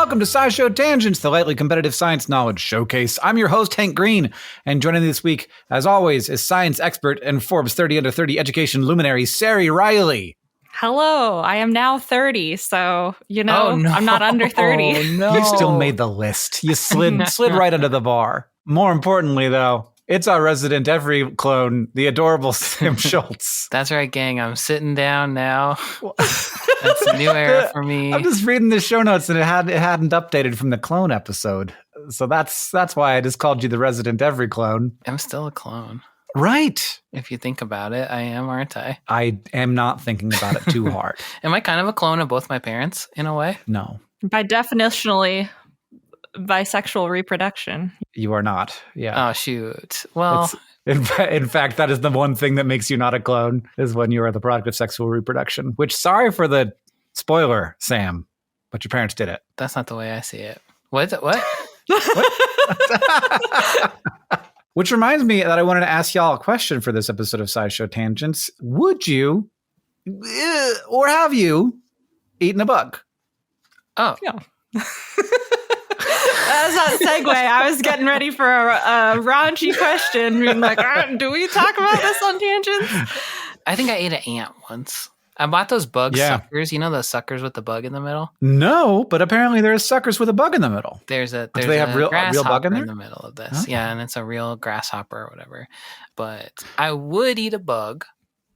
welcome to SciShow Tangents, the lightly competitive science knowledge showcase. I'm your host, Hank Green, and joining me this week, as always, is science expert and Forbes 30 Under 30 education luminary, Sari Riley. Hello, I am now 30, so, I'm not under 30. Oh, no. You still made the list. You slid right under the bar. More importantly, though, it's our resident every clone, the adorable Sam Schultz. That's right, gang. I'm sitting down now. That's a new era for me. I'm just reading the show notes, and it hadn't updated from the clone episode. So that's why I just called you the resident every clone. I'm still a clone. Right. If you think about it, I am, aren't I? I am not thinking about it too hard. Am I kind of a clone of both my parents, in a way? No. By definitionally, bisexual reproduction. You are not. Yeah. Oh, shoot. Well, in fact, that is the one thing that makes you not a clone, is when you are the product of sexual reproduction. Which, sorry for the spoiler, Sam, but your parents did it. That's not the way I see it. What? What? Which reminds me that I wanted to ask y'all a question for this episode of SciShow Tangents. Would you, or have you, eaten a bug? Oh. Yeah. That's that segue. I was getting ready for a raunchy question. Being like, do we talk about this on Tangents? I think I ate an ant once. I bought those bug suckers. You know those suckers with the bug in the middle? No, but apparently there's suckers with a bug in the middle. There's Do they have a real bug in there? In the middle of this. Okay. Yeah, and it's a real grasshopper or whatever. But I would eat a bug.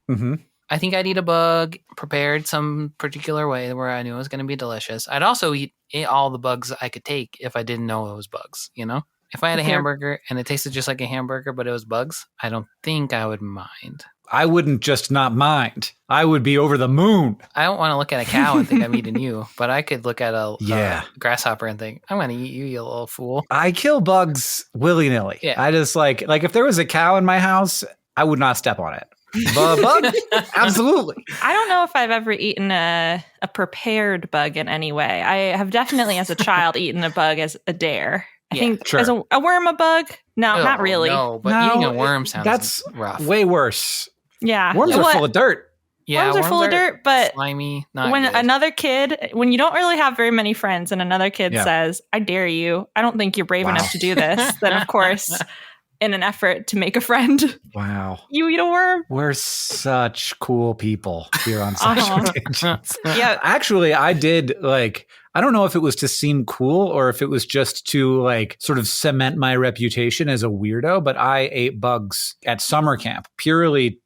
Mm-hmm. I think I'd eat a bug prepared some particular way where I knew it was going to be delicious. I'd also eat all the bugs I could take if I didn't know it was bugs, you know? If I had a hamburger and it tasted just like a hamburger, but it was bugs, I don't think I would mind. I wouldn't just not mind. I would be over the moon. I don't want to look at a cow and think I'm eating you, but I could look at a grasshopper and think, I'm going to eat you, you little fool. I kill bugs willy-nilly. Yeah. I just like if there was a cow in my house, I would not step on it. Bug? Absolutely. I don't know if I've ever eaten a prepared bug in any way. I have definitely, as a child, eaten a bug as a dare. I think as a worm a bug? No, not really. No, but eating a worm sounds rough. Way worse. Yeah. Worms are full of dirt. Yeah, worms are full of dirt, but slimy, when good. Another kid, when you don't really have very many friends and another kid says, I dare you, I don't think you're brave enough to do this, then of course, in an effort to make a friend, you eat a worm. We're such cool people here on SciShow Tangents. Yeah. Actually, I did I don't know if it was to seem cool or if it was just to sort of cement my reputation as a weirdo, but I ate bugs at summer camp purely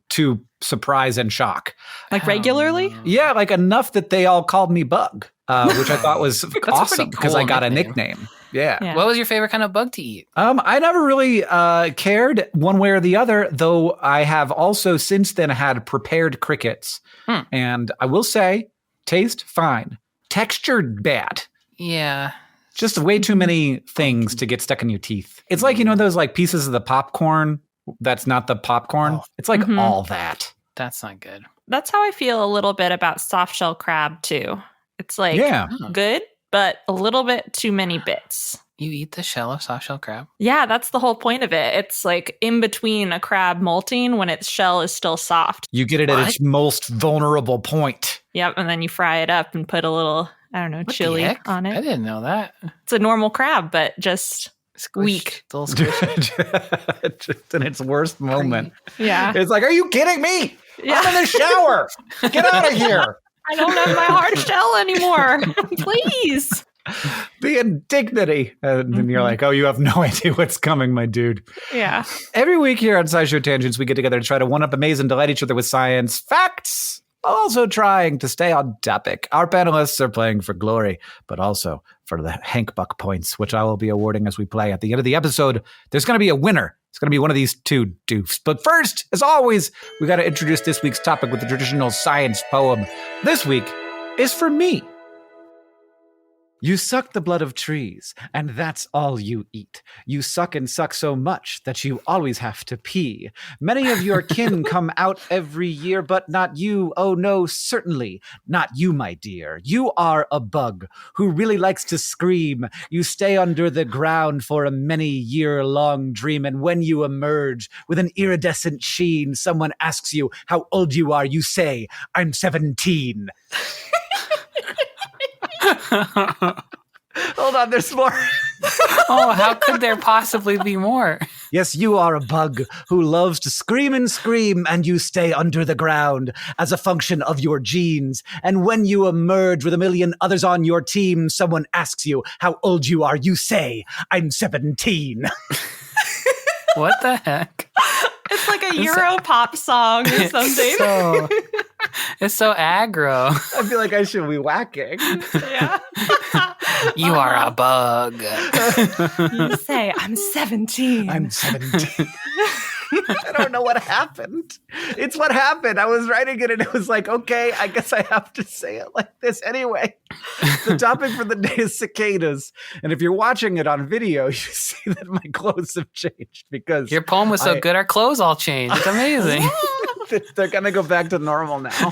to surprise and shock. Regularly? Yeah, enough that they all called me Bug, which I thought was awesome because I got a nickname. Yeah. What was your favorite kind of bug to eat? I never really cared one way or the other, though I have also since then had prepared crickets. And I will say, taste fine. Texture bad. Yeah. Just way too many things to get stuck in your teeth. It's like, those pieces of the popcorn that's not the popcorn. It's all that. That's not good. That's how I feel a little bit about soft shell crab too. It's good, but a little bit too many bits. You eat the shell of soft shell crab? Yeah, that's the whole point of it. It's in between a crab molting when its shell is still soft. You get it at its most vulnerable point. Yep, and then you fry it up and put a little, chili on it. I didn't know that. It's a normal crab, but just weak. A little squishy. Just in its worst moment. Yeah. It's are you kidding me? Yeah. I'm in the shower. Get out of here. I don't have my hard shell anymore. Please. The indignity. And then you're oh, you have no idea what's coming, my dude. Yeah. Every week here on SciShow Tangents, we get together to try to one-up, amaze, and delight each other with science facts, while also trying to stay on topic. Our panelists are playing for glory, but also for the Hank Buck points, which I will be awarding as we play. At the end of the episode, there's going to be a winner. It's going to be one of these two doofs. But first, as always, we got to introduce this week's topic with the traditional science poem. This week is for me. You suck the blood of trees, and that's all you eat. You suck and suck so much that you always have to pee. Many of your kin come out every year, but not you. Oh no, certainly not you, my dear. You are a bug who really likes to scream. You stay under the ground for a many-year-long dream, and when you emerge with an iridescent sheen, someone asks you how old you are. You say, I'm 17. Hold on, there's more. Oh, how could there possibly be more? Yes, you are a bug who loves to scream and scream, and you stay under the ground as a function of your genes. And when you emerge with a million others on your team, someone asks you how old you are. You say, I'm 17. What the heck? It's like a Euro pop song or something. It's so aggro. I feel like I should be whacking. Yeah. You are a bug. You say, I'm 17. I'm 17. I don't know what happened. It's what happened. I was writing it and it was like, okay, I guess I have to say it like this anyway. The topic for the day is cicadas. And if you're watching it on video, you see that my clothes have changed because your poem was so good, our clothes all changed. It's amazing. They're going to go back to normal now.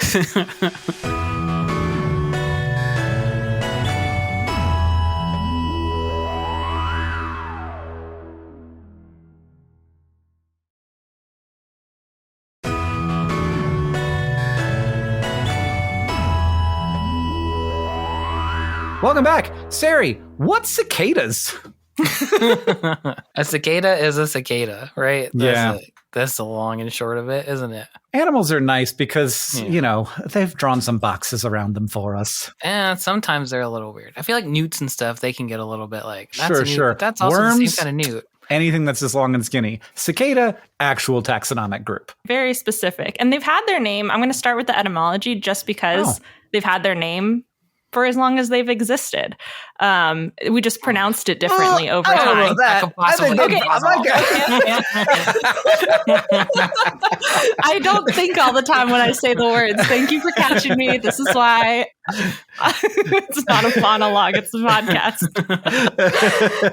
Welcome back. Sari, what's cicadas? A cicada is a cicada, right? Yeah. That's the long and short of it, isn't it? Animals are nice because, they've drawn some boxes around them for us. And sometimes they're a little weird. I feel like newts and stuff, they can get a little bit like, that's sure, a newt, sure. But that's also Worms, the same kind of newt. Anything that's this long and skinny. Cicada, actual taxonomic group. Very specific. And they've had their name. I'm going to start with the etymology just because they've had their name for as long as they've existed. We just pronounced it differently over time. I don't know that. I don't think all the time when I say the words. Thank you for catching me. This is why it's not a monologue, it's a podcast.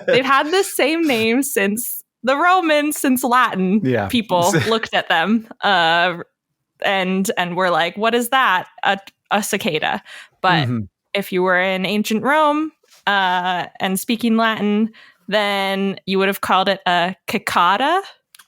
They've had the same name since the Romans, since Latin people looked at them and were like, what is that? A cicada. But if you were in ancient Rome and speaking Latin, then you would have called it a cicada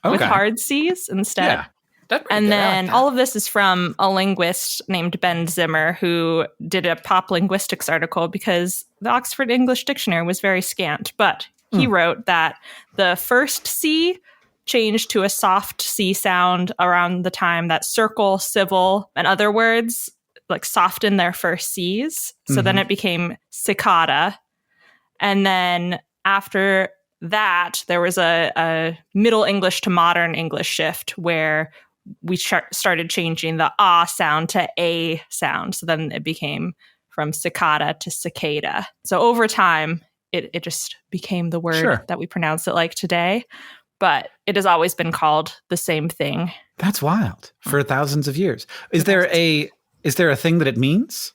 with hard C's instead. Yeah, and then all of this is from a linguist named Ben Zimmer, who did a pop linguistics article because the Oxford English Dictionary was very scant. But he wrote that the first C changed to a soft C sound around the time that circle, civil, and other words like softened their first C's. So then it became cicada. And then after that, there was a Middle English to Modern English shift where we started changing the ah sound to a sound. So then it became from cicada to cicada. So over time, it just became the word that we pronounce it like today. But it has always been called the same thing. That's wild. For thousands of years. Is there a thing that it means?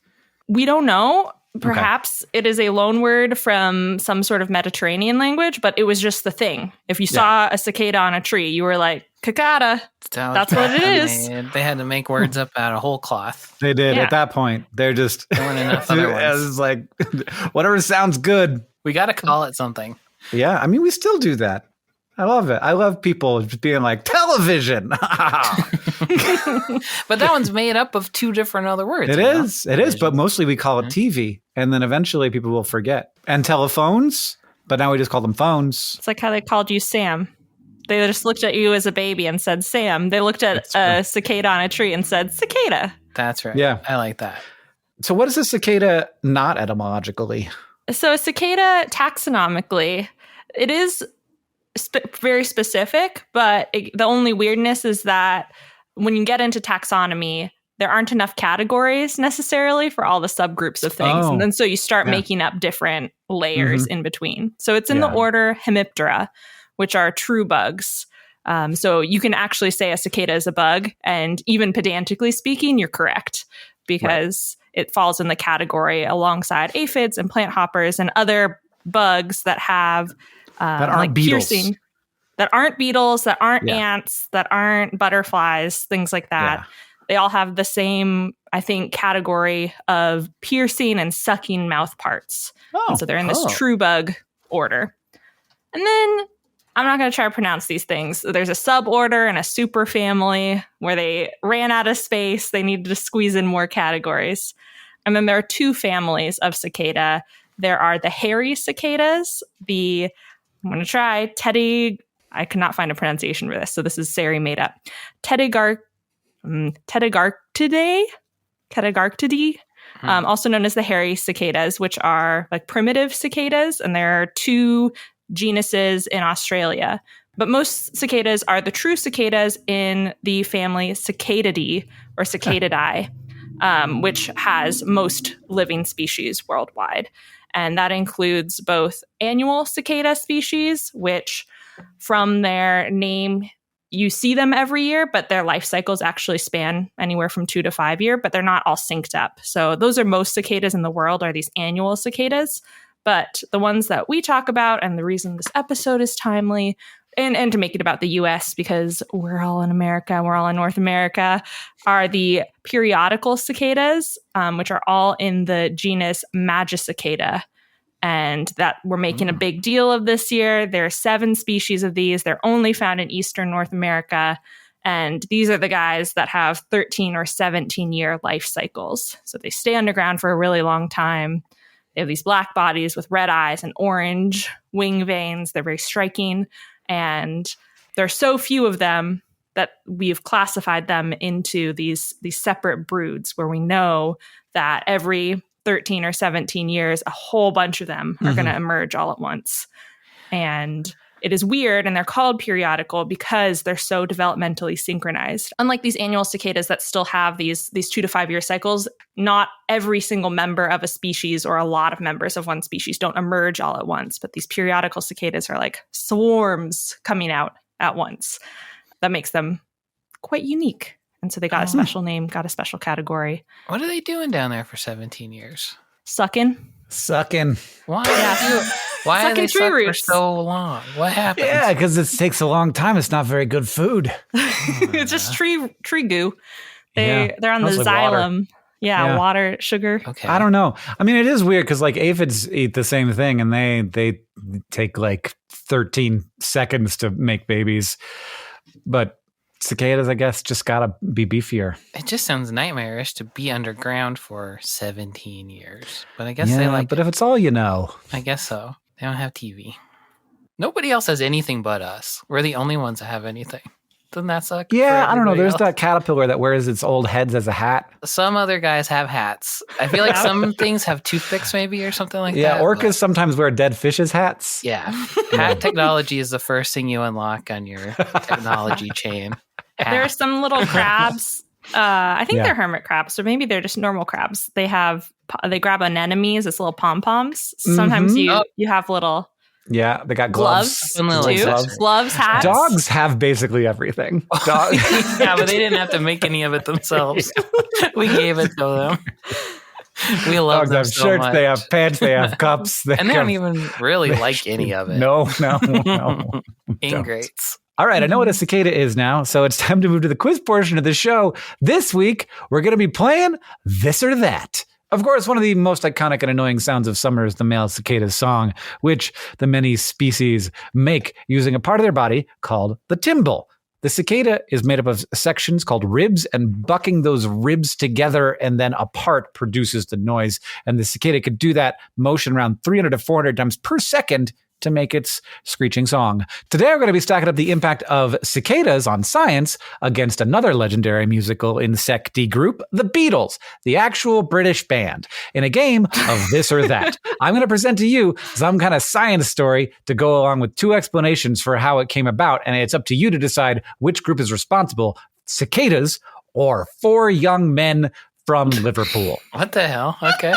We don't know. Perhaps it is a loan word from some sort of Mediterranean language, but it was just the thing. If you saw a cicada on a tree, you were like, cicada. That's what it is. They had to make words up out of whole cloth. They did. At that point, they're just... There weren't enough other ones. It's like, whatever sounds good. We got to call it something. Yeah, I mean, we still do that. I love it. I love people just being like, television. But that one's made up of two different other words. It is. But mostly we call it TV. And then eventually people will forget. And telephones, but now we just call them phones. It's like how they called you Sam. They just looked at you as a baby and said, Sam. They looked at a cicada on a tree and said, cicada. That's right. Yeah. I like that. So what is a cicada not etymologically? So a cicada taxonomically, it is very specific, but the only weirdness is that when you get into taxonomy, there aren't enough categories necessarily for all the subgroups of things. And then so you start making up different layers in between. So it's in the order Hemiptera, which are true bugs. So you can actually say a cicada is a bug, and even pedantically speaking, you're correct because it falls in the category alongside aphids and plant hoppers and other bugs that have that aren't like beetles. Piercing, that aren't beetles, that aren't ants, that aren't butterflies, things like that. They all have the same, I think, category of piercing and sucking mouth parts. And so they're in this true bug order. And then I'm not going to try to pronounce these things. There's a suborder and a superfamily where they ran out of space. They needed to squeeze in more categories. And then there are two families of cicada. There are the hairy cicadas, I'm going to try, I could not find a pronunciation for this, so this is Sari made up. Tedigarctidae, also known as the hairy cicadas, which are like primitive cicadas, and there are 2 genuses in Australia. But most cicadas are the true cicadas in the family Cicadidae or Cicadidae, which has most living species worldwide. And that includes both annual cicada species, which from their name, you see them every year, but their life cycles actually span anywhere from 2 to 5 years, but they're not all synced up. So those are most cicadas in the world, are these annual cicadas. But the ones that we talk about, and the reason this episode is timely, and to make it about the US, because we're all in America, we're all in North America, are the periodical cicadas, which are all in the genus Magicicada. And that we're making a big deal of this year. There are 7 species of these. They're only found in Eastern North America. And these are the guys that have 13 or 17-year life cycles. So they stay underground for a really long time. They have these black bodies with red eyes and orange wing veins. They're very striking. And there are so few of them that we've classified them into these separate broods, where we know that every 13 or 17 years, a whole bunch of them are going to emerge all at once. And it is weird, and they're called periodical because they're so developmentally synchronized. Unlike these annual cicadas that still have these 2 to 5 year cycles, not every single member of a species or a lot of members of one species don't emerge all at once. But these periodical cicadas are like swarms coming out at once. That makes them quite unique. And so they got a special name, got a special category. What are they doing down there for 17 years? Sucking. Why? Why are they stuck for so long? What happened? Yeah, because it takes a long time. It's not very good food. It's just tree goo. They're on the like xylem. water. Yeah, water, sugar. Okay. I don't know. I mean, it is weird because like aphids eat the same thing, and they take like 13 seconds to make babies. But cicadas, I guess, just gotta be beefier. It just sounds nightmarish to be underground for 17 years. But I guess they like but if it's all you know. I guess so. They don't have TV. Nobody else has anything but us. We're the only ones that have anything. Doesn't that suck? Yeah, I don't know. There's that caterpillar that wears its old heads as a hat. Some other guys have hats. I feel like some things have toothpicks maybe or something like that. Yeah, orcas sometimes wear dead fishes' hats. Yeah. Hat technology is the first thing you unlock on your technology chain. There are some little crabs. I think they're hermit crabs, or maybe they're just normal crabs. They grab anemones as little pom-poms. Sometimes you have little... Yeah, they got gloves. Gloves, hats. Dogs have basically everything. Yeah, but they didn't have to make any of it themselves. We gave it to them. We love Dogs them have so shirts, much. they have pants, they have cups. And they don't even really like any of it. No. Ingrates. All right, I know what a cicada is now, so it's time to move to the quiz portion of the show. This week, we're going to be playing This or That. Of course, one of the most iconic and annoying sounds of summer is the male cicada's song, which the many species make using a part of their body called the tymbal. The cicada is made up of sections called ribs, and bucking those ribs together and then apart produces the noise. And the cicada could do that motion around 300 to 400 times per second to make its screeching song. Today, we're going to be stacking up the impact of cicadas on science against another legendary musical insecty group, the Beatles, the actual British band, in a game of This or That. I'm going to present to you some kind of science story to go along with 2 explanations for how it came about, and it's up to you to decide which group is responsible, cicadas or 4 young men from Liverpool. What the hell? Okay.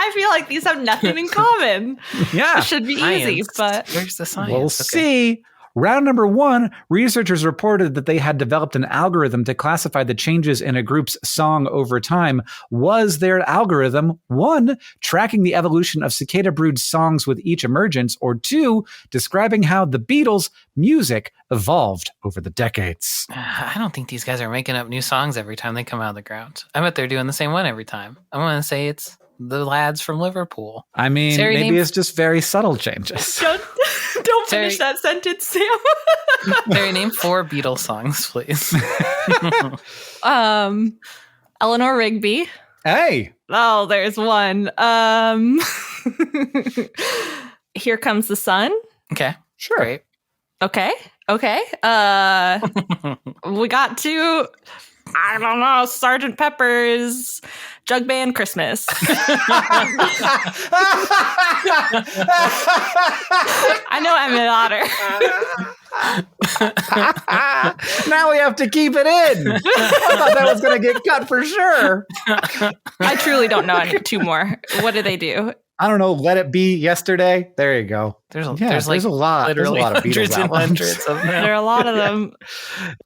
I feel like these have nothing in common. Yeah. It should be easy, but... Where's the science? We'll see. Round number 1, researchers reported that they had developed an algorithm to classify the changes in a group's song over time. Was their algorithm 1, tracking the evolution of cicada brood songs with each emergence, or 2, describing how the Beatles' music evolved over the decades? I don't think these guys are making up new songs every time they come out of the ground. I bet they're doing the same one every time. I'm going to say it's the lads from Liverpool. I mean, maybe it's just very subtle changes. Don't finish that sentence, Sam. Terry, name 4 Beatles songs, please. Eleanor Rigby. Hey. Oh, there's one. Here Comes the Sun. Okay. Sure. Great. Okay. We got to, I don't know, Sergeant Pepper's Jug Band Christmas. I know I'm an otter. Now we have to keep it in. I thought that was going to get cut for sure. I truly don't know. I need two more. What do they do? I don't know. Let It Be Yesterday. There you go. There's a lot. There's a lot of Beatles Hundreds and albums. hundreds of them. There are a lot of them.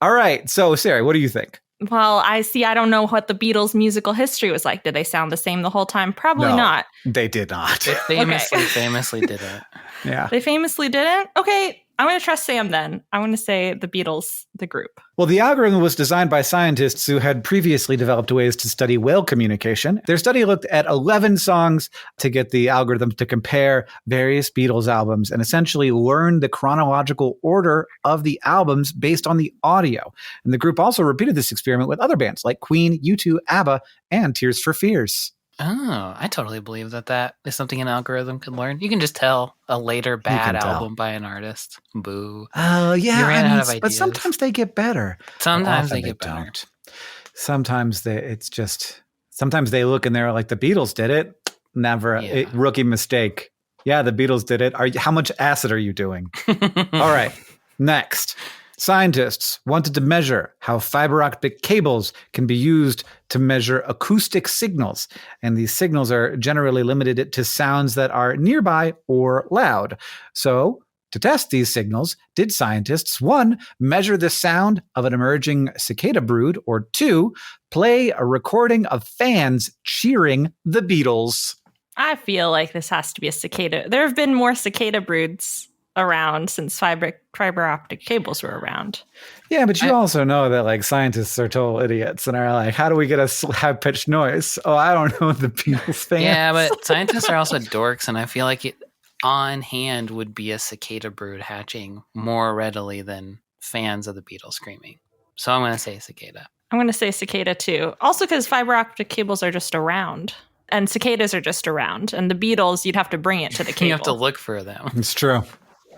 All right. So, Sarah, what do you think? Well, I don't know what the Beatles' musical history was like. Did they sound the same the whole time? Probably No, not. They did not. They famously did it. Yeah. They famously didn't? Okay, I'm going to trust Sam then. I'm going to say the Beatles, the group. Well, the algorithm was designed by scientists who had previously developed ways to study whale communication. Their study looked at 11 songs to get the algorithm to compare various Beatles albums and essentially learn the chronological order of the albums based on the audio. And the group also repeated this experiment with other bands like Queen, U2, ABBA, and Tears for Fears. Oh, I totally believe that is something an algorithm can learn. You can just tell a later bad album by an artist. Boo. Oh, yeah. You ran out of ideas. But sometimes they get better. Sometimes Often they get better. Don't. Sometimes they look and they're like, the Beatles did it. Never. Yeah. Rookie mistake. Yeah, the Beatles did it. How much acid are you doing? All right. Next. Scientists wanted to measure how fiber optic cables can be used to measure acoustic signals. And these signals are generally limited to sounds that are nearby or loud. So, to test these signals, did scientists, 1, measure the sound of an emerging cicada brood, or 2, play a recording of fans cheering the Beatles? I feel like this has to be a cicada. There have been more cicada broods around since fiber optic cables were around. Yeah, but you also know that like scientists are total idiots and are like, how do we get a high pitched noise? Oh, I don't know, the Beatles fans. Yeah, but scientists are also dorks, and I feel like it on hand would be a cicada brood hatching more readily than fans of the Beatles screaming. So I'm going to say cicada. I'm going to say cicada too. Also because fiber optic cables are just around. And cicadas are just around. And the Beatles, you'd have to bring it to the cable. You have to look for them. It's true.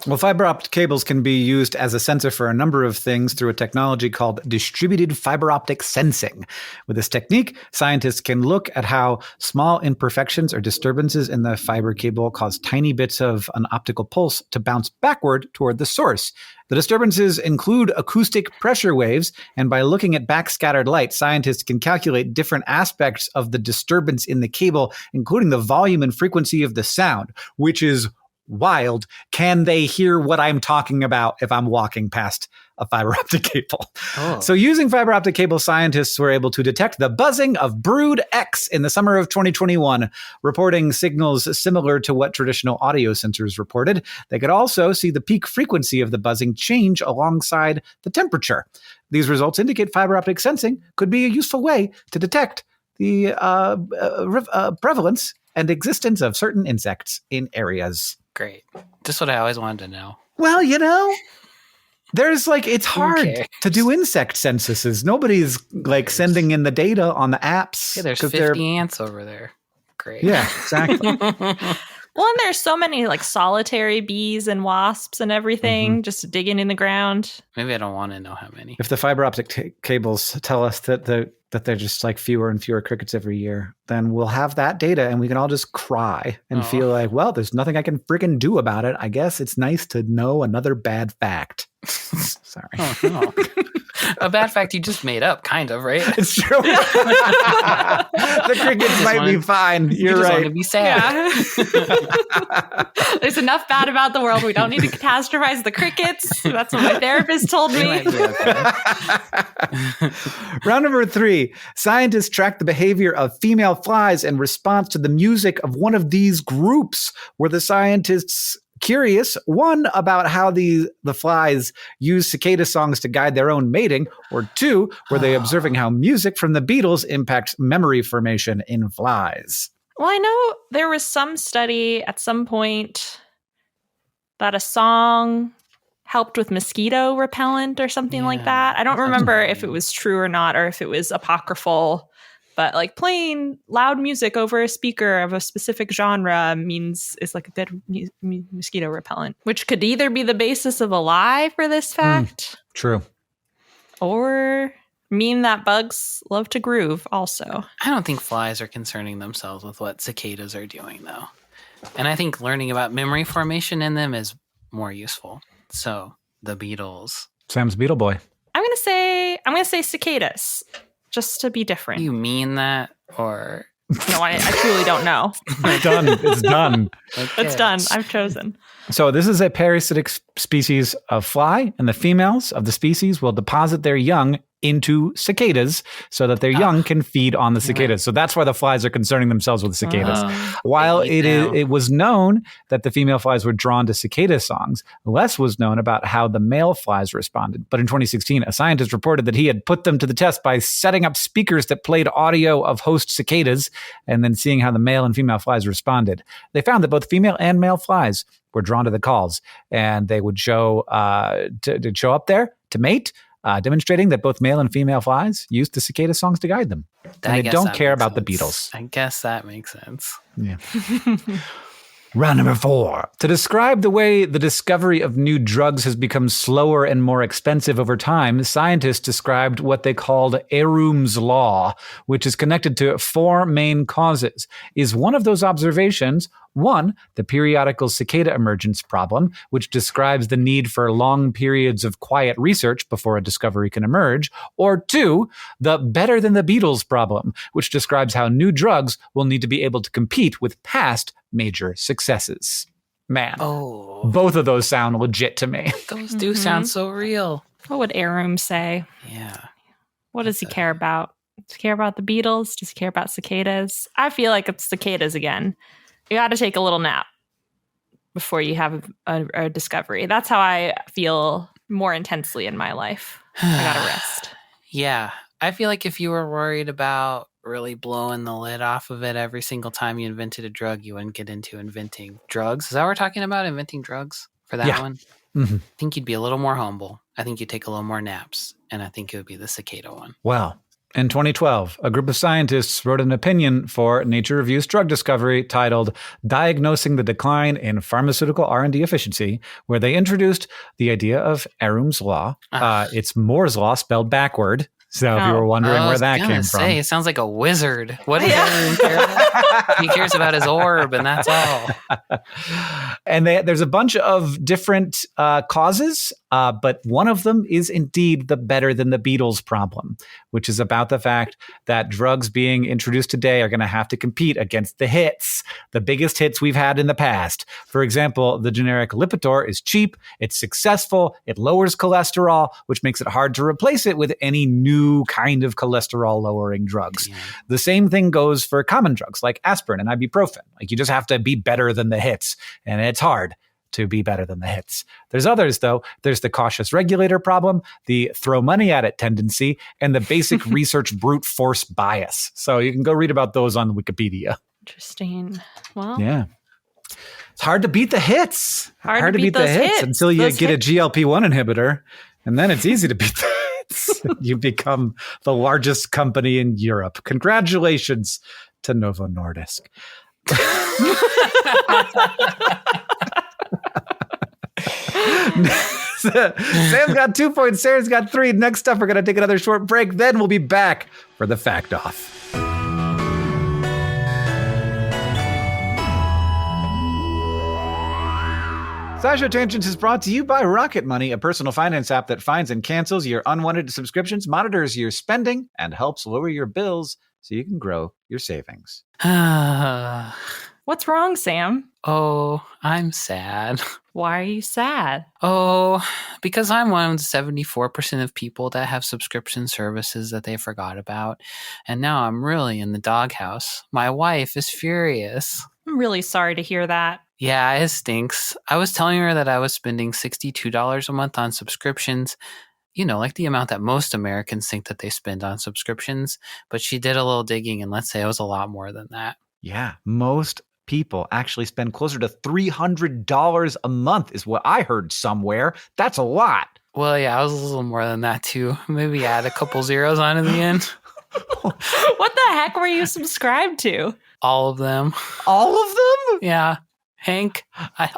Well, fiber optic cables can be used as a sensor for a number of things through a technology called distributed fiber optic sensing. With this technique, scientists can look at how small imperfections or disturbances in the fiber cable cause tiny bits of an optical pulse to bounce backward toward the source. The disturbances include acoustic pressure waves, and by looking at backscattered light, scientists can calculate different aspects of the disturbance in the cable, including the volume and frequency of the sound, which is wild. Can they hear what I'm talking about if I'm walking past a fiber optic cable? Oh. So using fiber optic cable, scientists were able to detect the buzzing of Brood X in the summer of 2021, reporting signals similar to what traditional audio sensors reported. They could also see the peak frequency of the buzzing change alongside the temperature. These results indicate fiber optic sensing could be a useful way to detect the prevalence and existence of certain insects in areas. Great. This is what I always wanted to know. Well, there's it's hard to do insect censuses. Nobody's sending in the data on the apps. Yeah, there's 50 ants over there. Great. Yeah, exactly. Well, and there's so many solitary bees and wasps and everything just digging in the ground. Maybe I don't want to know how many. If the fiber optic cables tell us that they're just fewer and fewer crickets every year, then we'll have that data and we can all just cry and feel like, well, there's nothing I can freaking do about it. I guess it's nice to know another bad fact. Sorry. Oh, no. A bad fact you just made up, kind of, right? It's true. The crickets might be fine. You're right. Want to be sad. Yeah. There's enough bad about the world. We don't need to catastrophize the crickets. That's what my therapist told me. Round number 3. Scientists tracked the behavior of female flies in response to the music of one of these groups. Were the scientists curious, 1, about how the flies use cicada songs to guide their own mating, or 2, were they observing how music from the Beatles impacts memory formation in flies? Well, I know there was some study at some point that a song helped with mosquito repellent or something like that. I don't remember if it was true or not, or if it was apocryphal. But like playing loud music over a speaker of a specific genre is like a good mosquito repellent, which could either be the basis of a lie for this fact. True. Or mean that bugs love to groove also. I don't think flies are concerning themselves with what cicadas are doing, though. And I think learning about memory formation in them is more useful. So, the Beatles. Sam's Beetle Boy. I'm gonna say cicadas, just to be different. You mean that, or no? I truly don't know. It's done. It's done. Okay. It's done. I've chosen. So this is a parasitic species of fly, and the females of the species will deposit their young into cicadas so that their young can feed on the cicadas. So that's why the flies are concerning themselves with cicadas. While it was known that the female flies were drawn to cicada songs, less was known about how the male flies responded. But in 2016, a scientist reported that he had put them to the test by setting up speakers that played audio of host cicadas and then seeing how the male and female flies responded. They found that both female and male flies were drawn to the calls, and they would show to show up there to mate, demonstrating that both male and female flies used the cicada songs to guide them. And they don't care about the Beatles. I guess that makes sense. Yeah. Round number 4. To describe the way the discovery of new drugs has become slower and more expensive over time, scientists described what they called Eroom's law, which is connected to 4 main causes. Is one of those observations: 1, the periodical cicada emergence problem, which describes the need for long periods of quiet research before a discovery can emerge, or 2, the better than the Beatles problem, which describes how new drugs will need to be able to compete with past major successes. Man, both of those sound legit to me. Those do sound so real. What would Eroom say? Yeah. What does he care about? Does he care about the Beatles? Does he care about cicadas? I feel like it's cicadas again. You got to take a little nap before you have a discovery. That's how I feel more intensely in my life. I got to rest. Yeah. I feel like if you were worried about really blowing the lid off of it every single time you invented a drug, you wouldn't get into inventing drugs. Is that what we're talking about? Inventing drugs for that one? Mm-hmm. I think you'd be a little more humble. I think you'd take a little more naps. And I think it would be the cicada one. Well, in 2012, a group of scientists wrote an opinion for Nature Review's drug discovery titled Diagnosing the Decline in Pharmaceutical R&D Efficiency, where they introduced the idea of Eroom's law. It's Moore's law spelled backward. So if you were wondering where that came from. It sounds like a wizard. What does Eroom care about? He cares about his orb, and that's all. And there's a bunch of different causes, but one of them is indeed the better than the Beatles problem, which is about the fact that drugs being introduced today are going to have to compete against the hits, the biggest hits we've had in the past. For example, the generic Lipitor is cheap, it's successful, it lowers cholesterol, which makes it hard to replace it with any new kind of cholesterol-lowering drugs. Yeah. The same thing goes for common drugs like aspirin and ibuprofen. Like, you just have to be better than the hits, and it's hard to be better than the hits. There's others, though. There's the cautious regulator problem, the throw money at it tendency, and the basic research brute force bias. So you can go read about those on Wikipedia. Interesting. Well, yeah. It's hard to beat the hits. Hard to beat the hits until you get a GLP-1 inhibitor, and then it's easy to beat the hits. You become the largest company in Europe. Congratulations to Novo Nordisk. Sam's got 2 points. Sarah's got 3. Next up, we're going to take another short break. Then we'll be back for the Fact Off. SciShow Tangents is brought to you by Rocket Money, a personal finance app that finds and cancels your unwanted subscriptions, monitors your spending, and helps lower your bills so you can grow your savings. What's wrong, Sam? Oh, I'm sad. Why are you sad? Oh, because I'm one of the 74% of people that have subscription services that they forgot about. And now I'm really in the doghouse. My wife is furious. I'm really sorry to hear that. Yeah, it stinks. I was telling her that I was spending $62 a month on subscriptions. You know, like the amount that most Americans think that they spend on subscriptions. But she did a little digging, and let's say it was a lot more than that. Yeah, most people actually spend closer to $300 a month is what I heard somewhere. That's a lot. Well, yeah, I was a little more than that too. Maybe add a couple zeros on in the end. What the heck were you subscribed to? All of them. All of them? Yeah. Hank,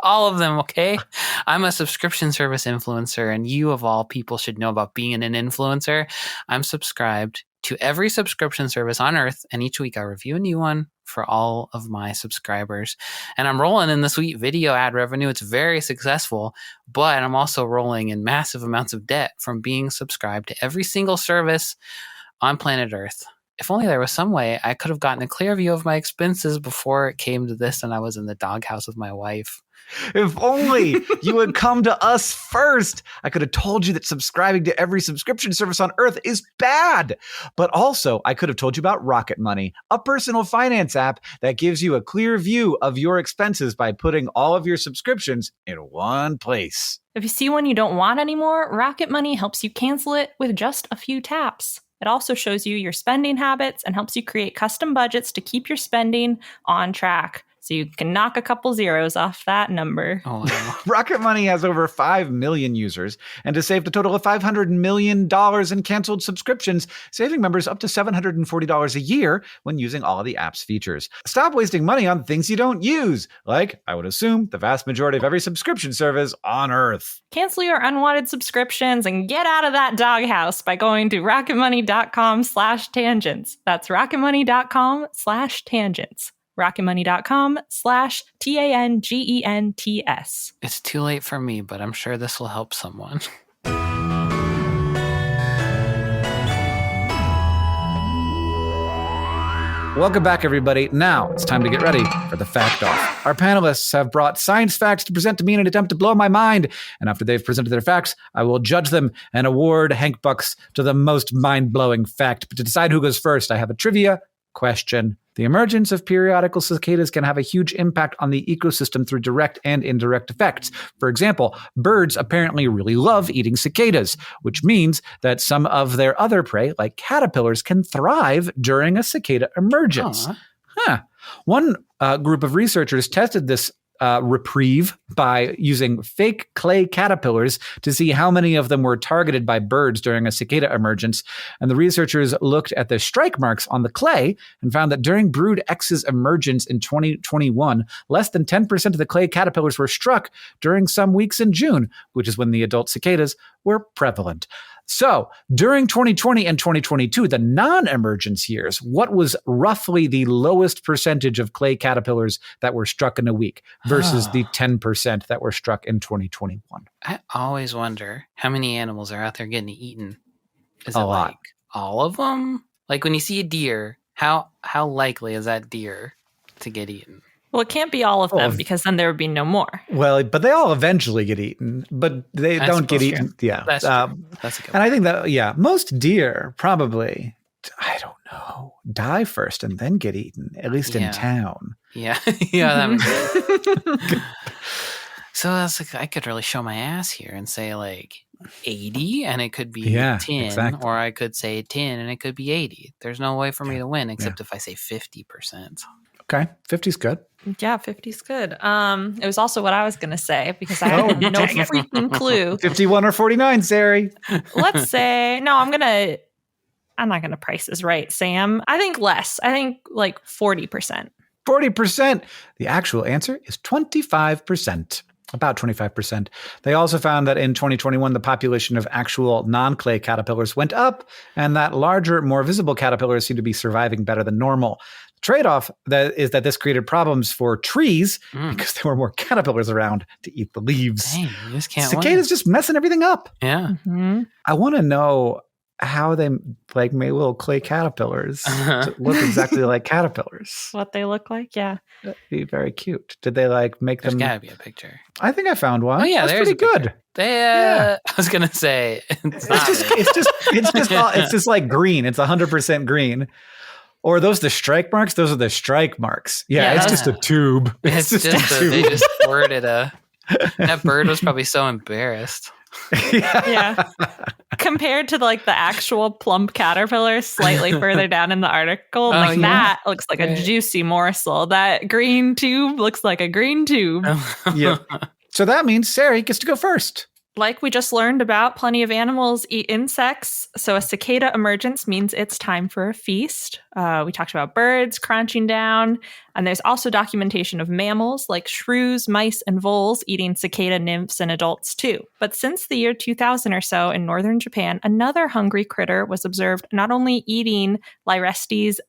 all of them, okay? I'm a subscription service influencer, and you, of all people, should know about being an influencer. I'm subscribed to every subscription service on Earth, and each week I review a new one for all of my subscribers. And I'm rolling in the sweet video ad revenue. It's very successful, but I'm also rolling in massive amounts of debt from being subscribed to every single service on planet Earth. If only there was some way I could have gotten a clear view of my expenses before it came to this and I was in the doghouse with my wife. If only you had come to us first. I could have told you that subscribing to every subscription service on Earth is bad. But also, I could have told you about Rocket Money, a personal finance app that gives you a clear view of your expenses by putting all of your subscriptions in one place. If you see one you don't want anymore, Rocket Money helps you cancel it with just a few taps. It also shows you your spending habits and helps you create custom budgets to keep your spending on track. So you can knock a couple zeros off that number. Oh, wow. Rocket Money has over 5 million users and has saved a total of $500 million in canceled subscriptions, saving members up to $740 a year when using all of the app's features. Stop wasting money on things you don't use, like, I would assume, the vast majority of every subscription service on Earth. Cancel your unwanted subscriptions and get out of that doghouse by going to rocketmoney.com/tangents. That's rocketmoney.com/tangents. rocketmoney.com/tangents. It's too late for me, but I'm sure this will help someone. Welcome back, everybody. Now it's time to get ready for the Fact Off. Our panelists have brought science facts to present to me in an attempt to blow my mind. And after they've presented their facts, I will judge them and award Hank Bucks to the most mind-blowing fact. But to decide who goes first, I have a trivia question. The emergence of periodical cicadas can have a huge impact on the ecosystem through direct and indirect effects. For example, birds apparently really love eating cicadas, which means that some of their other prey, like caterpillars, can thrive during a cicada emergence. One group of researchers tested this reprieve by using fake clay caterpillars to see how many of them were targeted by birds during a cicada emergence. And the researchers looked at the strike marks on the clay and found that during brood X's emergence in 2021, less than 10% of the clay caterpillars were struck during some weeks in June, which is when the adult cicadas were prevalent. So during 2020 and 2022, the non-emergence years, what was roughly the lowest percentage of clay caterpillars that were struck in a week versus the 10% that were struck in 2021? I always wonder how many animals are out there getting eaten. Is A it lot. like all of them? Like when you see a deer, how likely is that deer to get eaten? Well, it can't be all of them because then there would be no more. Well, but they all eventually get eaten, but they don't get eaten. Yeah. That's true. That's a good And I think that, most deer probably, I don't know, die first and then get eaten, at least in town. Yeah. Yeah, that makes sense. So that's like, I could really show my ass here and say like 80 and it could be 10, exactly. Or I could say 10 and it could be 80. There's no way for me to win except if I say 50%. Okay, 50's good. Yeah, 50's good. It was also what I was going to say because I had no freaking clue. 51 or 49, Sari. Let's say, no, I'm not going to price this right, Sam. I think less. I think like 40%. 40%. The actual answer is 25%. About 25%. They also found that in 2021, the population of actual non-clay caterpillars went up, and that larger, more visible caterpillars seem to be surviving better than normal. The trade-off is that this created problems for trees because there were more caterpillars around to eat the leaves. Dang, you just can't Cicadas just messing everything up. Yeah. Mm-hmm. I want to know how they made little clay caterpillars to look exactly like caterpillars. What they look like, yeah. That'd be very cute. Did they make There's them? gotta be a picture. I think I found one. Oh yeah, that's there's pretty a picture. good. I was gonna say It's just like green. It's 100% green. Or are those the strike marks? Those are the strike marks. Yeah, it's just a tube. It's just a tube. they just squirted that bird was probably so embarrassed. Yeah. Compared to the actual plump caterpillar slightly further down in the article, that looks like a juicy morsel. That green tube looks like a green tube. Yeah. So that means Sari gets to go first. like we just learned about, plenty of animals eat insects. So a cicada emergence means it's time for a feast. We talked about birds crunching down. And there's also documentation of mammals like shrews, mice, and voles eating cicada nymphs and adults too. But since the year 2000 or so in northern Japan, another hungry critter was observed not only eating Lyrestes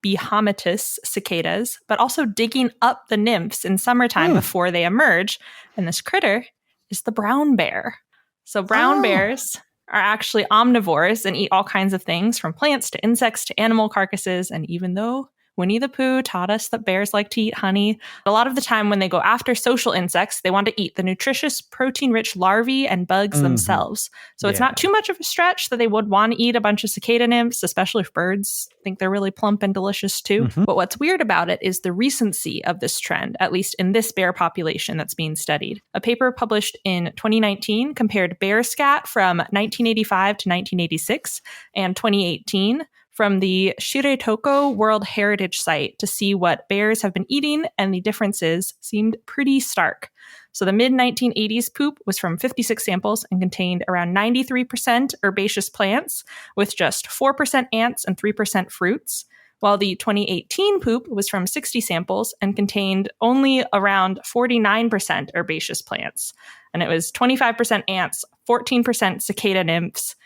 bihomatus cicadas, but also digging up the nymphs in summertime before they emerge. And this critter is the brown bear. So brown bears are actually omnivores and eat all kinds of things, from plants to insects to animal carcasses. And even though Winnie the Pooh taught us that bears like to eat honey, a lot of the time when they go after social insects, they want to eat the nutritious, protein-rich larvae and bugs themselves. So it's not too much of a stretch that they would want to eat a bunch of cicada nymphs, especially if birds think they're really plump and delicious too. But what's weird about it is the recency of this trend, at least in this bear population that's being studied. A paper published in 2019 compared bear scat from 1985 to 1986 and 2018 from the Shiretoko World Heritage Site to see what bears have been eating, and the differences seemed pretty stark. So the mid-1980s poop was from 56 samples and contained around 93% herbaceous plants, with just 4% ants and 3% fruits, while the 2018 poop was from 60 samples and contained only around 49% herbaceous plants. And it was 25% ants, 14% cicada nymphs,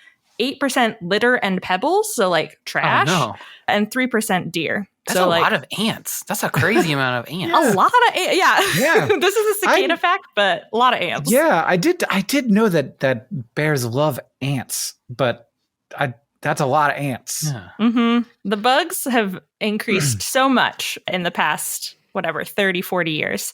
8% litter and pebbles, so like trash, and 3% deer. That's a lot of ants. That's a crazy amount of ants. A lot of ants. Yeah. This is a cicada fact, but a lot of ants. Yeah, I did know that bears love ants, but that's a lot of ants. Yeah. The bugs have increased so much in the past, 30, 40 years.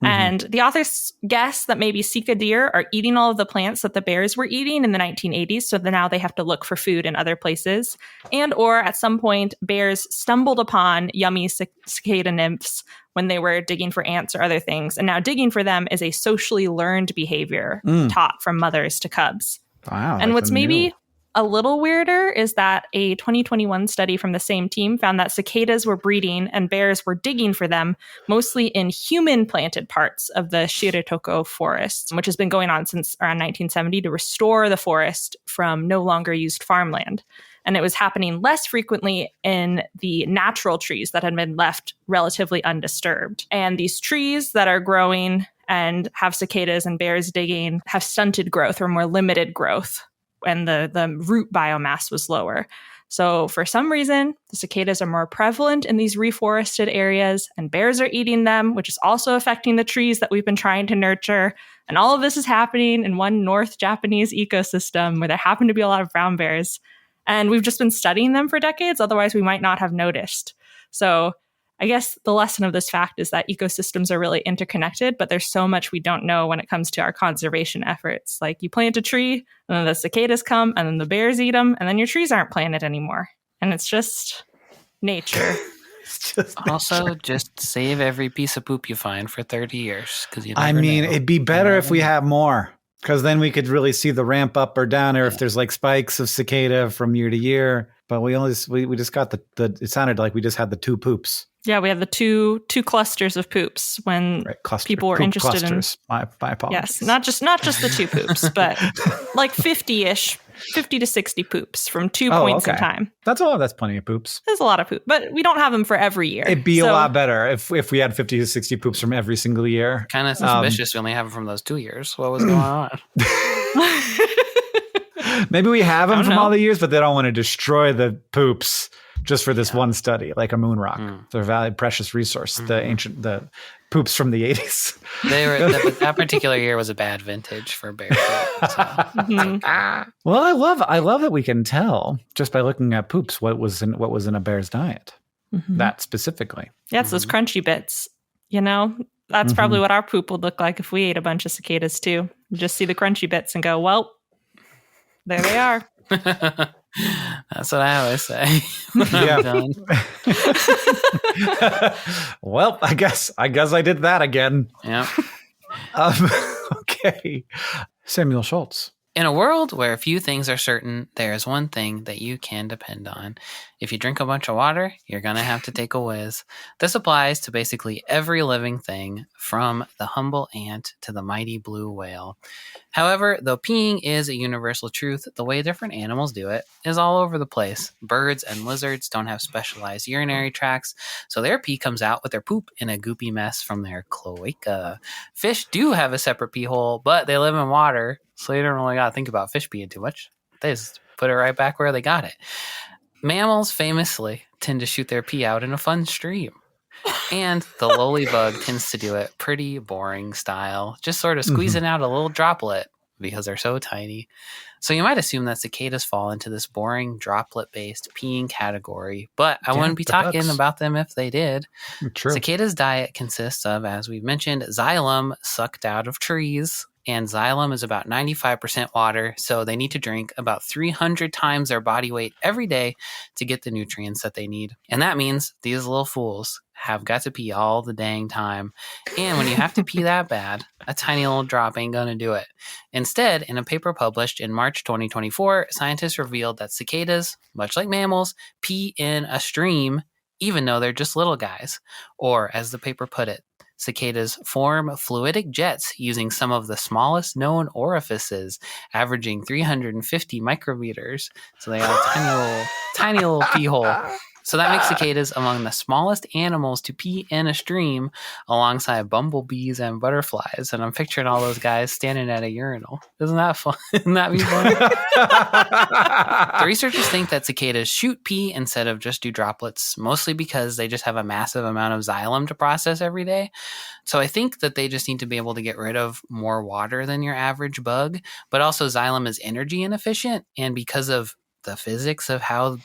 And the authors guess that maybe Sika deer are eating all of the plants that the bears were eating in the 1980s. So now they have to look for food in other places. And or at some point, bears stumbled upon yummy cicada nymphs when they were digging for ants or other things. And now digging for them is a socially learned behavior taught from mothers to cubs. Wow. And what's maybe a little weirder is that a 2021 study from the same team found that cicadas were breeding and bears were digging for them, mostly in human-planted parts of the Shiretoko forest, which has been going on since around 1970 to restore the forest from no longer used farmland. And it was happening less frequently in the natural trees that had been left relatively undisturbed. And these trees that are growing and have cicadas and bears digging have stunted growth or more limited growth, and the root biomass was lower. So for some reason, the cicadas are more prevalent in these reforested areas, and bears are eating them, which is also affecting the trees that we've been trying to nurture. And all of this is happening in one North Japanese ecosystem where there happen to be a lot of brown bears. And we've just been studying them for decades, otherwise we might not have noticed. So I guess the lesson of this fact is that ecosystems are really interconnected, but there's so much we don't know when it comes to our conservation efforts. Like you plant a tree, and then the cicadas come, and then the bears eat them, and then your trees aren't planted anymore. And it's just nature. Just save every piece of poop you find for 30 years. It'd be better if we have more, because then we could really see the ramp up or down, or if there's like spikes of cicada from year to year. But we just got the it sounded like we just had the two poops. Yeah, we have the two clusters of poops when people were interested clusters. My apologies. Yes, not just the two poops, but like 50 to 60 poops from two points in time. That's plenty of poops. There's a lot of poop, but we don't have them for every year. It'd be a lot better if we had 50 to 60 poops from every single year. Kind of suspicious we only have them from those 2 years. What was going on? Maybe we have them from all the years, but they don't want to destroy the poops just for this one study, like a moon rock. They're a valued, precious resource. The poops from the 80s. That particular year was a bad vintage for bear poop. So. Well, I love that we can tell just by looking at poops what was in a bear's diet. That specifically. Yeah, it's those crunchy bits. That's probably what our poop would look like if we ate a bunch of cicadas too. You just see the crunchy bits and go, well, there they are. That's what I always say. Yeah. Well, I guess I did that again. Yeah. Okay. Samuel Schultz, In a world where few things are certain, there is one thing that you can depend on. If you drink a bunch of water, you're going to have to take a whiz. This applies to basically every living thing, from the humble ant to the mighty blue whale. However, though peeing is a universal truth, the way different animals do it is all over the place. Birds and lizards don't have specialized urinary tracts, so their pee comes out with their poop in a goopy mess from their cloaca. Fish do have a separate pee hole, but they live in water, so you don't really got to think about fish peeing too much. They just put it right back where they got it. Mammals famously tend to shoot their pee out in a fun stream. And the lowly bug tends to do it pretty boring style, just sort of squeezing out a little droplet because they're so tiny. So you might assume that cicadas fall into this boring droplet-based peeing category, but I wouldn't be talking about them if they did. True. Cicadas' diet consists of, as we've mentioned, xylem sucked out of trees. And xylem is about 95% water, so they need to drink about 300 times their body weight every day to get the nutrients that they need. And that means these little fools have got to pee all the dang time. And when you have to pee that bad, a tiny little drop ain't gonna do it. Instead, in a paper published in March 2024, scientists revealed that cicadas, much like mammals, pee in a stream, even though they're just little guys. Or, as the paper put it, cicadas form fluidic jets using some of the smallest known orifices, averaging 350 micrometers. So they have a tiny little pee hole. So that makes cicadas among the smallest animals to pee in a stream, alongside bumblebees and butterflies. And I'm picturing all those guys standing at a urinal. Isn't that fun? Isn't that be fun? The researchers think that cicadas shoot pee instead of just do droplets, mostly because they just have a massive amount of xylem to process every day. So I think that they just need to be able to get rid of more water than your average bug. But also xylem is energy inefficient. And because of the physics of how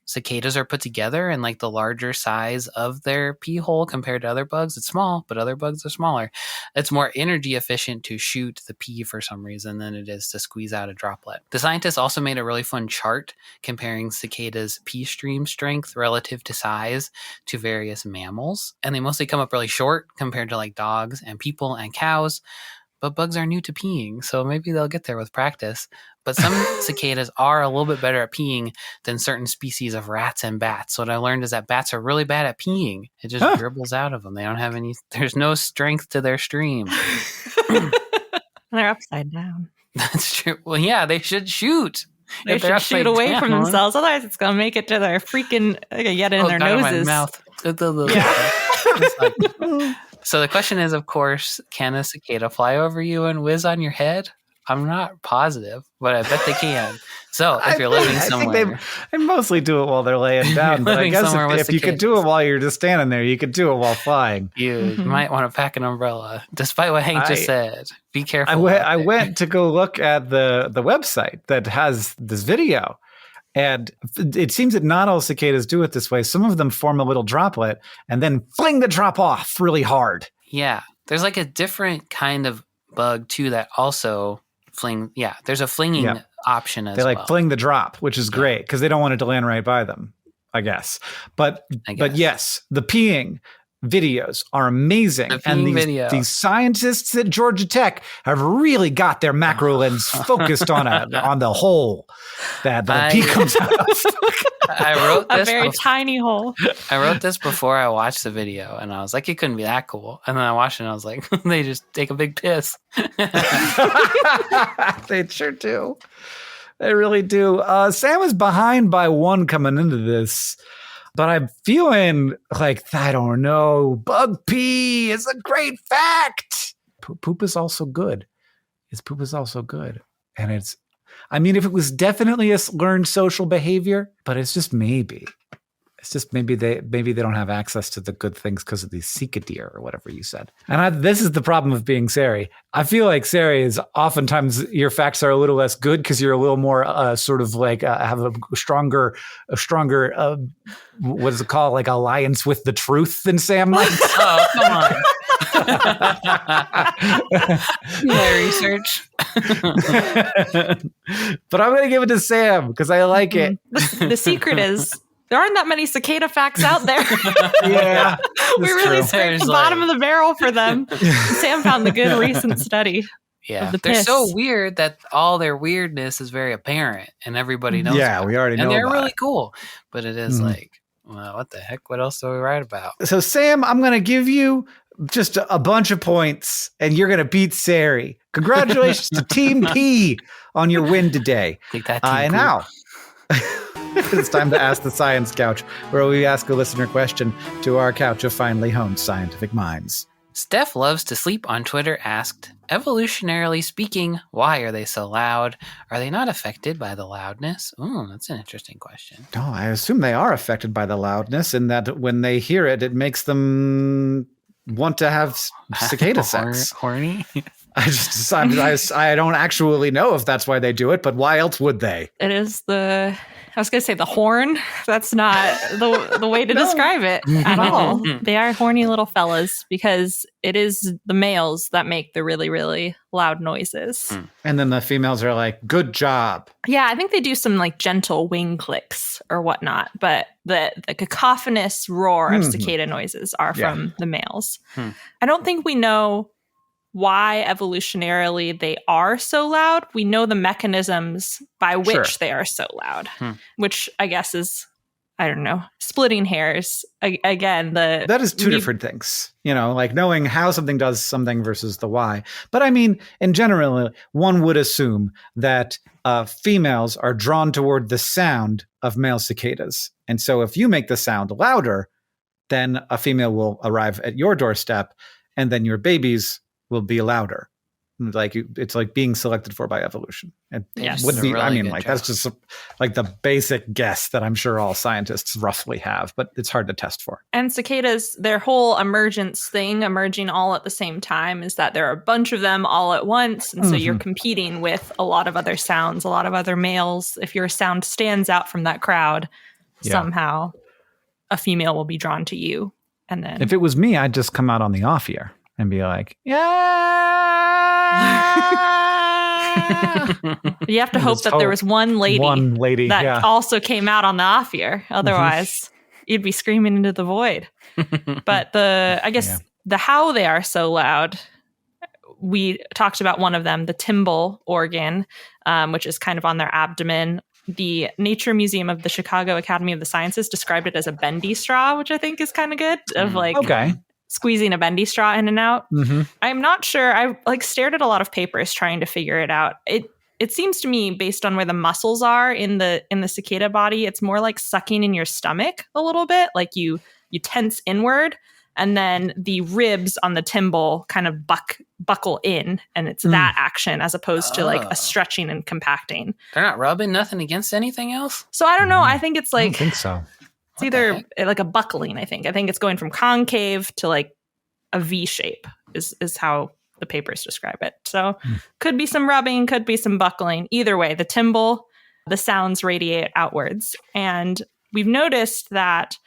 cicadas are put together and like the larger size of their pee hole compared to other bugs, it's small, but other bugs are smaller. It's more energy efficient to shoot the pee for some reason than it is to squeeze out a droplet. The scientists also made a really fun chart comparing cicadas' pee stream strength relative to size to various mammals. And they mostly come up really short compared to like dogs and people and cows. But bugs are new to peeing, so maybe they'll get there with practice. But some cicadas are a little bit better at peeing than certain species of rats and bats. What I learned is that bats are really bad at peeing. It just dribbles out of them. They don't have there's no strength to their stream. They're upside down. That's true. Well, yeah, they should shoot. They should shoot away from themselves. Otherwise, it's going to make it to their freaking, get in their noses. My mouth. So the question is, of course, can a cicada fly over you and whiz on your head? I'm not positive, but I bet they can. So if you're living somewhere... they mostly do it while they're laying down. But I guess if you could do it while you're just standing there, you could do it while flying. You might want to pack an umbrella, despite what Hank just said. Be careful. I went to go look at the website that has this video. And it seems that not all cicadas do it this way. Some of them form a little droplet and then fling the drop off really hard. Yeah. There's like a different kind of bug, too, that also fling. Yeah. There's a flinging option as well. They fling the drop, which is great because they don't want it to land right by them, I guess. But yes, the peeing videos are amazing. And these scientists at Georgia Tech have really got their macro lens focused on the hole that the pee comes out of. I wrote this a very tiny hole. I wrote this before I watched the video, and I was like, it couldn't be that cool. And then I watched it, and I was like, they just take a big piss. They sure do. They really do. Sam was behind by one coming into this. But I'm feeling like, I don't know, bug pee is a great fact. Poop is also good. Poop is also good. And if it was definitely a learned social behavior, but it's just maybe. It's just maybe they don't have access to the good things because of these Cicada or whatever you said. And this is the problem of being Sari. I feel like Sari is oftentimes your facts are a little less good because you're a little more sort of like have a stronger what is it called, like alliance with the truth than Sam might. Oh, come on. My research. But I'm going to give it to Sam because I like it. The secret is there aren't that many cicada facts out there. Yeah. We really scraped the bottom of the barrel for them. Sam found the good recent study. Yeah, of the they're piss. so weird that all their weirdness is very apparent and everybody knows Yeah, about we already it. know And they're about really it. cool. But it is Mhm. like, well, what the heck? What else do we write about? So, Sam, I'm going to give you just a bunch of points, and you're going to beat Sari. Congratulations to Team P on your win today. Take that, Team And Poop. now, it's time to Ask the Science Couch, where we ask a listener question to our couch of finely honed scientific minds. Steph Loves to Sleep on Twitter asked, evolutionarily speaking, why are they so loud? Are they not affected by the loudness? Ooh, that's an interesting question. Oh, I assume they are affected by the loudness, and that when they hear it, it makes them want to have cicada sex. Horny? I don't actually know if that's why they do it, but why else would they? It is I was going to say the horn. That's not the way to describe it at all. They are horny little fellas because it is the males that make the really, really loud noises. And then the females are like, good job. Yeah, I think they do some like gentle wing clicks or whatnot, but the cacophonous roar of cicada noises are from the males. I don't think we know why evolutionarily they are so loud. We know the mechanisms by which they are so loud, which I guess is, I don't know, splitting hairs. Again, that is two different things, like knowing how something does something versus the why. But I mean, in general, one would assume that females are drawn toward the sound of male cicadas. And so if you make the sound louder, then a female will arrive at your doorstep, and then your babies will be louder. Like it's like being selected for by evolution. It would be. I mean, like that's just like the basic guess that I'm sure all scientists roughly have, but it's hard to test for. And cicadas, their whole emergence thing, emerging all at the same time, is that there are a bunch of them all at once, and so you're competing with a lot of other sounds, a lot of other males. If your sound stands out from that crowd, somehow a female will be drawn to you. And then, if it was me, I'd just come out on the off year and be like, yeah. You have to hope that there was one lady that also came out on the off year. Otherwise, you'd be screaming into the void. But the how they are so loud, we talked about one of them, the tymbal organ, which is kind of on their abdomen. The Nature Museum of the Chicago Academy of the Sciences described it as a bendy straw, which I think is kind of good, of like squeezing a bendy straw in and out. I'm not sure. I stared at a lot of papers trying to figure it out. It seems to me, based on where the muscles are in the cicada body, it's more like sucking in your stomach a little bit. Like you tense inward, and then the ribs on the tymbal kind of buckle in, and it's that action as opposed to like a stretching and compacting. They're not rubbing nothing against anything else? So I don't know. I think it's like, I don't think so. It's either like a buckling, I think. I think it's going from concave to like a V shape is how the papers describe it. So could be some rubbing, could be some buckling. Either way, the tymbal, the sounds radiate outwards. And we've noticed that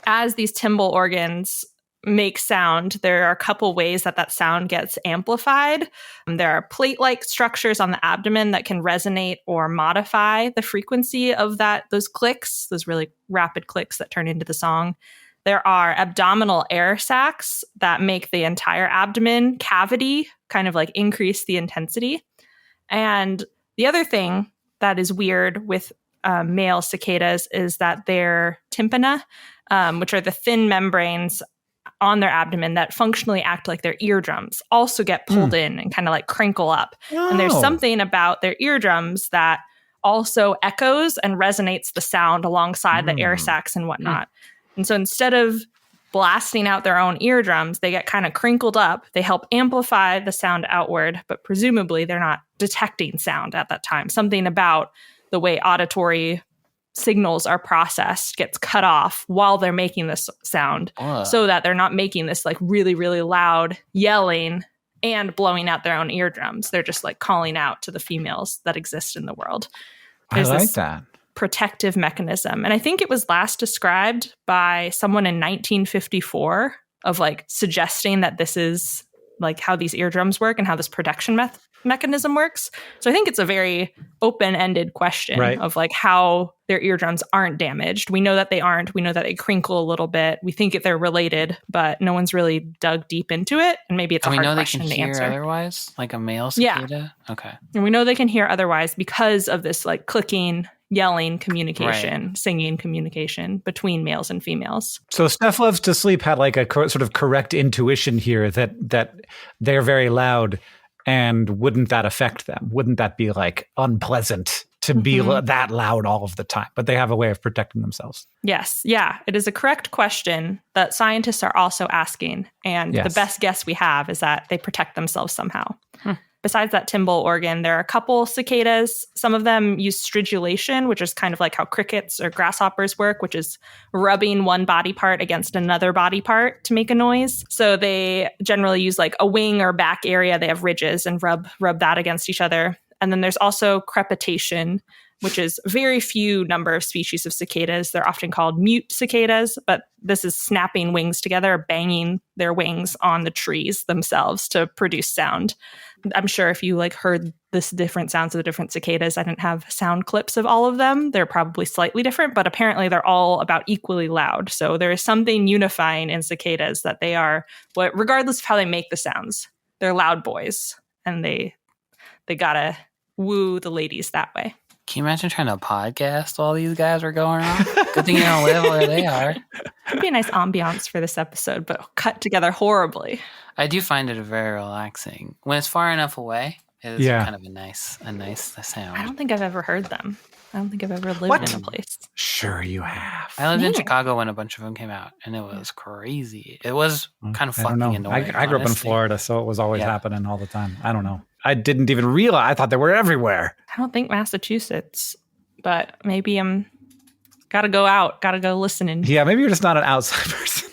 as these tymbal organs make sound, there are a couple ways that sound gets amplified. There are plate-like structures on the abdomen that can resonate or modify the frequency of those clicks, those really rapid clicks that turn into the song. There are abdominal air sacs that make the entire abdomen cavity kind of like increase the intensity. And the other thing that is weird with male cicadas is that their tympana, which are the thin membranes on their abdomen that functionally act like their eardrums, also get pulled in and kind of like crinkle up. And there's something about their eardrums that also echoes and resonates the sound alongside the air sacs and whatnot. And so instead of blasting out their own eardrums, they get kind of crinkled up. They help amplify the sound outward, but presumably they're not detecting sound at that time. Something about the way auditory signals are processed gets cut off while they're making this sound, so that they're not making this like really, really loud yelling and blowing out their own eardrums. They're just like calling out to the females that exist in the world. There's I like that protective mechanism. And I think it was last described by someone in 1954 of like suggesting that this is like how these eardrums work and how this protection mechanism works. So I think it's a very open-ended question of like how their eardrums aren't damaged. We know that they aren't. We know that they crinkle a little bit. We think that they're related, but no one's really dug deep into it. And maybe it's a hard question to answer. We know they can hear otherwise, like a male cicada? Yeah. Okay. And we know they can hear otherwise because of this like clicking, yelling communication, singing communication between males and females. So Steph Loves to Sleep had like a sort of correct intuition here that they're very loud, and wouldn't that affect them? Wouldn't that be like unpleasant to be that loud all of the time? But they have a way of protecting themselves. Yes. Yeah. It is a correct question that scientists are also asking. And the best guess we have is that they protect themselves somehow. Besides that tymbal organ, there are a couple cicadas. Some of them use stridulation, which is kind of like how crickets or grasshoppers work, which is rubbing one body part against another body part to make a noise. So they generally use like a wing or back area. They have ridges and rub that against each other. And then there's also crepitation, which is very few number of species of cicadas. They're often called mute cicadas, but this is snapping wings together, banging their wings on the trees themselves to produce sound. I'm sure if you like heard this different sounds of the different cicadas, I didn't have sound clips of all of them. They're probably slightly different, but apparently they're all about equally loud. So there is something unifying in cicadas that they are, regardless of how they make the sounds, they're loud boys, and they gotta woo the ladies that way. Can you imagine trying to podcast while these guys are going on? Good thing you don't live where they are. It'd be a nice ambiance for this episode, but cut together horribly. I do find it very relaxing. When it's far enough away, it is kind of a nice sound. I don't think I've ever heard them. I don't think I've ever lived in a place. Sure you have. I lived in Chicago when a bunch of them came out, and it was crazy. It was kind of fucking annoying. I grew up in Florida, so it was always happening all the time. I don't know. I didn't even realize. I thought they were everywhere. I don't think Massachusetts, but maybe I'm gotta go out, gotta go listening. Yeah, maybe you're just not an outside person.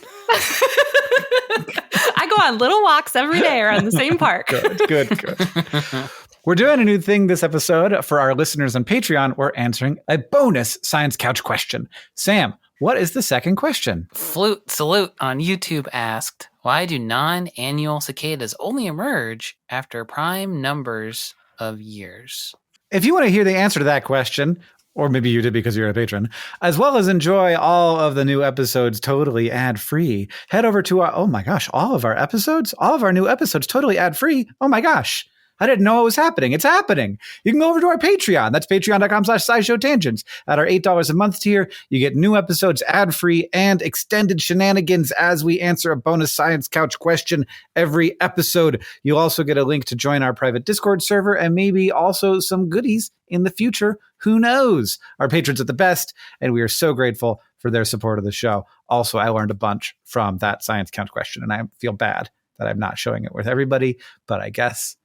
I go on little walks every day around the same park. Good. We're doing a new thing this episode for our listeners on Patreon. We're answering a bonus Science Couch question. Sam, what is the second question? Flute Salute on YouTube asked, why do non-annual cicadas only emerge after prime numbers of years? If you want to hear the answer to that question, or maybe you did because you're a patron, as well as enjoy all of the new episodes totally ad-free, head over to all of our new episodes totally ad-free. Oh my gosh. I didn't know it was happening. It's happening. You can go over to our Patreon. That's patreon.com/SciShow Tangents. At our $8 a month tier, you get new episodes ad-free and extended shenanigans as we answer a bonus Science Couch question every episode. You'll also get a link to join our private Discord server and maybe also some goodies in the future. Who knows? Our patrons are the best, and we are so grateful for their support of the show. Also, I learned a bunch from that Science Couch question, and I feel bad that I'm not showing it with everybody, but I guess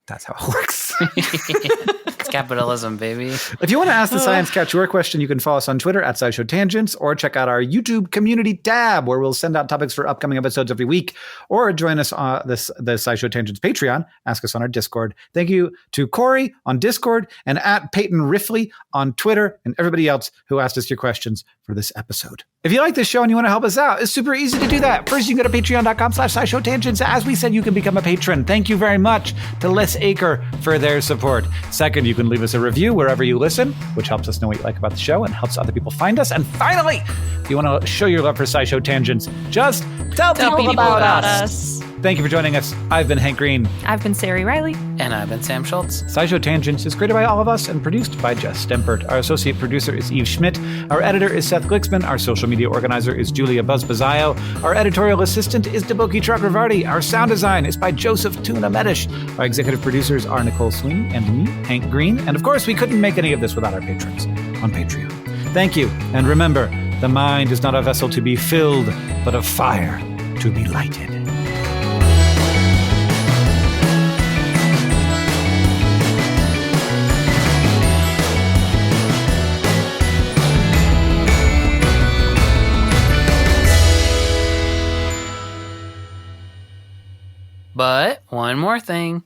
that's how it works. It's capitalism, baby. If you want to ask the Science Couch your question, you can follow us on Twitter at SciShow Tangents, or check out our YouTube community tab, where we'll send out topics for upcoming episodes every week, or join us on the SciShow Tangents Patreon. Ask us on our Discord. Thank you to Corey on Discord and at Peyton Riffley on Twitter, and everybody else who asked us your questions for this episode. If you like this show and you want to help us out, it's super easy to do that. First, you can go to patreon.com/SciShow Tangents. As we said, you can become a patron. Thank you very much to Les Aker for their support. Second, you can leave us a review wherever you listen, which helps us know what you like about the show and helps other people find us. And finally, if you want to show your love for SciShow Tangents, just tell people about us. Thank you for joining us. I've been Hank Green. I've been Sari Riley. And I've been Sam Schultz. SciShow Tangents is created by all of us and produced by Jess Stempert. Our associate producer is Eve Schmidt. Our editor is Seth Glicksman. Our social media organizer is Julia Buzzbazzaio. Our editorial assistant is Deboki Chakravarti. Our sound design is by Joseph Tuna Medish. Our executive producers are Nicole Sweeney and me, Hank Green. And of course, we couldn't make any of this without our patrons on Patreon. Thank you. And remember, the mind is not a vessel to be filled, but a fire to be lighted. But one more thing.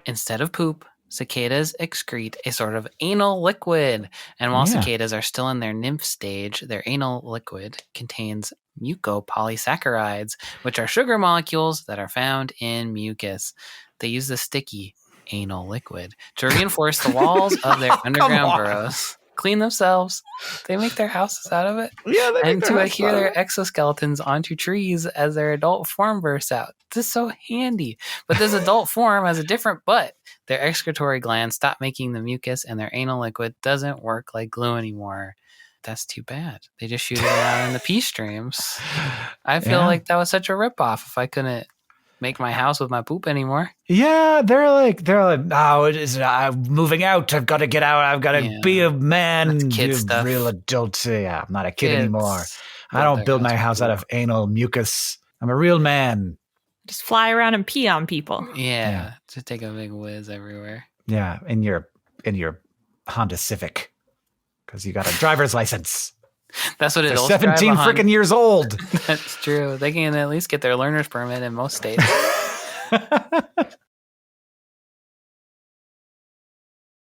Instead of poop, cicadas excrete a sort of anal liquid. And while cicadas are still in their nymph stage, their anal liquid contains mucopolysaccharides, which are sugar molecules that are found in mucus. They use the sticky anal liquid to reinforce the walls of their underground burrows. Clean themselves. They make their houses out of it. Yeah, they And to adhere their exoskeletons onto trees as their adult form bursts out. This is so handy. But this adult form has a different butt. Their excretory glands stop making the mucus, and their anal liquid doesn't work like glue anymore. That's too bad. They just shoot it out in the pee streams. I feel like that was such a ripoff if I couldn't make my house with my poop anymore. Yeah, they're like, oh, it is. I'm moving out. I've got to get out. I've got to be a man. That's kid be a stuff. real adult. Yeah, I'm not a kid Kids anymore. I don't build my house out of anal mucus. I'm a real man. Just fly around and pee on people. Yeah. Just take a big whiz everywhere. Yeah, in your Honda Civic, because you got a driver's license. That's what it is. 17 freaking years old. That's true. They can at least get their learner's permit in most states.